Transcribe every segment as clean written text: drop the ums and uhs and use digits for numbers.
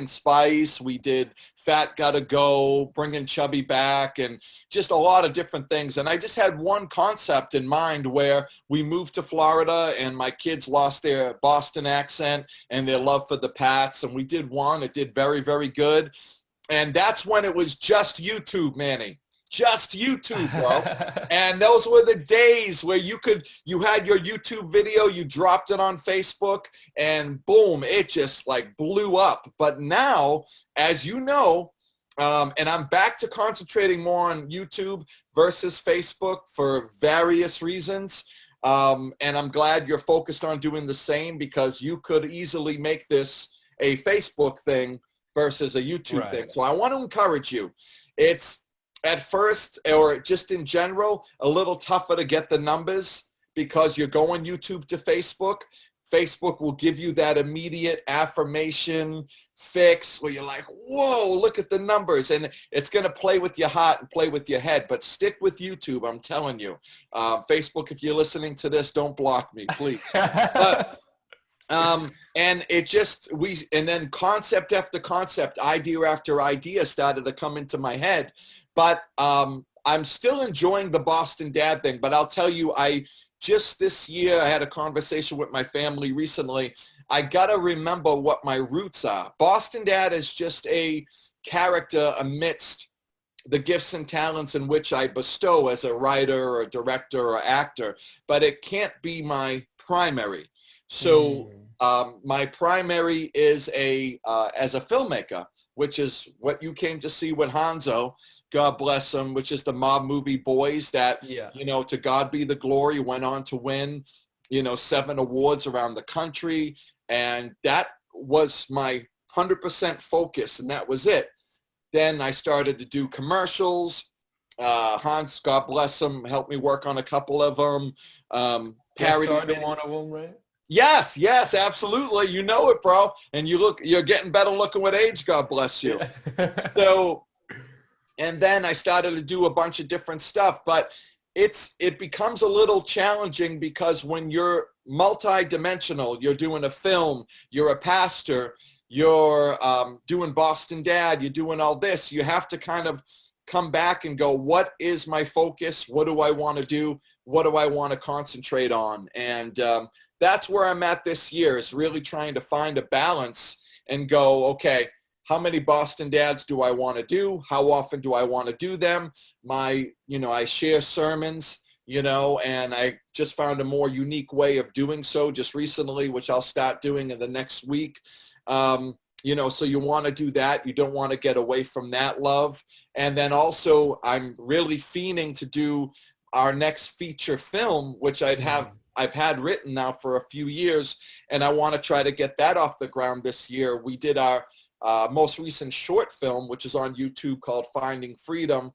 Spice, we did Fat Gotta Go, Bringing Chubby Back, and just a lot of different things. And I just had one concept in mind where we moved to Florida and my kids lost their Boston accent and their love for the Pats. And we did one, it did very, very good. And that's when it was just YouTube, Manny. Just YouTube, bro. And those were the days where you had your YouTube video, you dropped it on Facebook, and boom, it just like blew up. But now, as you know, and I'm back to concentrating more on YouTube versus Facebook for various reasons. And I'm glad you're focused on doing the same, because you could easily make this a Facebook thing versus a YouTube thing. So I want to encourage you. It's at first, or just in general, a little tougher to get the numbers because you're going YouTube to Facebook. Facebook will give you that immediate affirmation fix where you're like, whoa, look at the numbers. And it's going to play with your heart and play with your head. But stick with YouTube, I'm telling you. Facebook, if you're listening to this, don't block me, please. But, and then concept after concept, idea after idea started to come into my head. But I'm still enjoying the Boston Dad thing. But I'll tell you, just this year, I had a conversation with my family recently. I got to remember what my roots are. Boston Dad is just a character amidst the gifts and talents in which I bestow as a writer or a director or actor. But it can't be my primary. So my primary is as a filmmaker, which is what you came to see with Hanzo, God bless him, which is the mob movie Boys that, to God be the glory, went on to win, 7 awards around the country. And that was my 100% focus, and that was it. Then I started to do commercials. Hans, God bless him, helped me work on a couple of them. Started one of them, right? Yes, absolutely. You know it, bro. And you're getting better looking with age, God bless you. So, and then I started to do a bunch of different stuff, but it becomes a little challenging because when you're multi-dimensional, you're doing a film, you're a pastor, you're doing Boston Dad, you're doing all this, you have to kind of come back and go, what is my focus? What do I want to do? What do I want to concentrate on? And that's where I'm at this year, is really trying to find a balance and go, okay, how many Boston Dads do I want to do? How often do I want to do them? I share sermons, and I just found a more unique way of doing so just recently, which I'll start doing in the next week. So you want to do that. You don't want to get away from that love. And then also I'm really fiending to do our next feature film, which I've had written now for a few years, and I want to try to get that off the ground this year. We did our most recent short film, which is on YouTube, called Finding Freedom,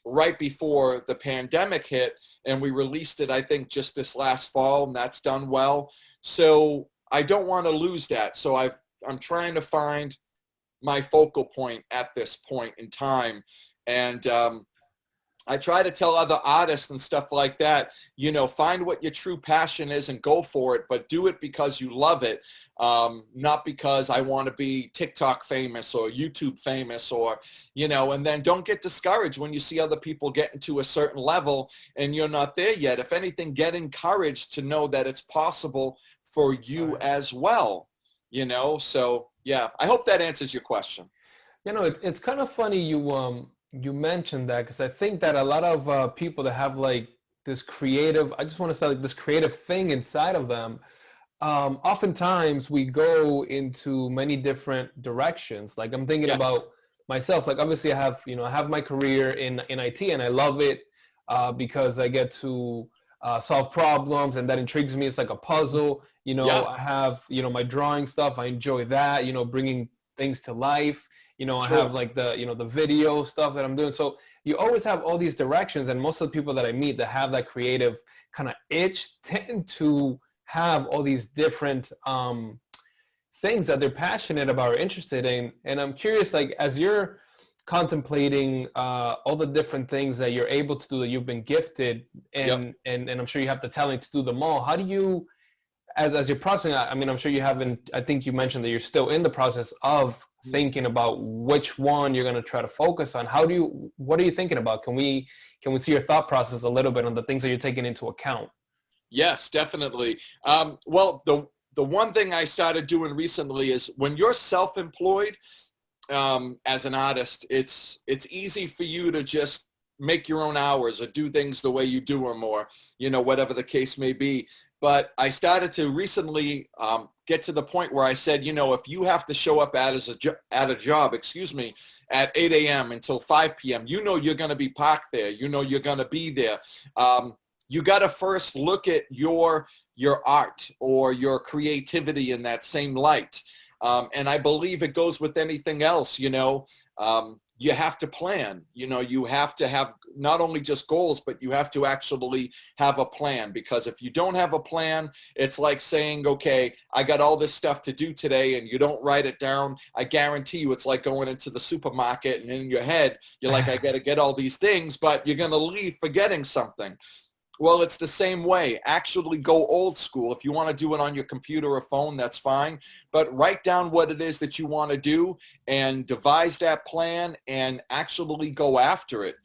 right before the pandemic hit, and we released it, I think, just this last fall, and that's done well. So I don't want to lose that. So I'm trying to find my focal point at this point in time. And I try to tell other artists and stuff like that, find what your true passion is and go for it, but do it because you love it, not because I want to be TikTok famous or YouTube famous or, and then don't get discouraged when you see other people getting to a certain level and you're not there yet. If anything, get encouraged to know that it's possible for you as well, So, yeah, I hope that answers your question. It's kind of funny you mentioned that, because I think that a lot of people that have like this creative, I just want to say like this creative thing inside of them, oftentimes we go into many different directions. Like I'm thinking about myself, like obviously I have my career in IT and I love it because I get to solve problems and that intrigues me. It's like a puzzle, I have, my drawing stuff. I enjoy that, bringing things to life. I have like the video stuff that I'm doing. So you always have all these directions, and most of the people that I meet that have that creative kind of itch tend to have all these different things that they're passionate about or interested in. And I'm curious, like, as you're contemplating all the different things that you're able to do, that you've been gifted, and I'm sure you have the talent to do them all, how do you, as you're processing, I mean, I'm sure you haven't, I think you mentioned that you're still in the process of thinking about which one you're going to try to focus on. What are you thinking about? Can we see your thought process a little bit on the things that you're taking into account? Yes, definitely. Well, the one thing I started doing recently is when you're self-employed, as an artist, it's easy for you to just make your own hours or do things the way you do them, or, whatever the case may be. But I started to recently get to the point where I said, if you have to show up at a job, at 8 a.m. until 5 p.m., you're going to be parked there. You're going to be there. You got to first look at your art or your creativity in that same light. And I believe it goes with anything else. You have to plan. You have to have not only just goals, but you have to actually have a plan, because if you don't have a plan, it's like saying, okay, I got all this stuff to do today, and you don't write it down. I guarantee you it's like going into the supermarket and in your head, you're like, I got to get all these things, but you're going to leave forgetting something. Well, it's the same way. Actually go old school. If you want to do it on your computer or phone, that's fine. But write down what it is that you want to do and devise that plan and actually go after it.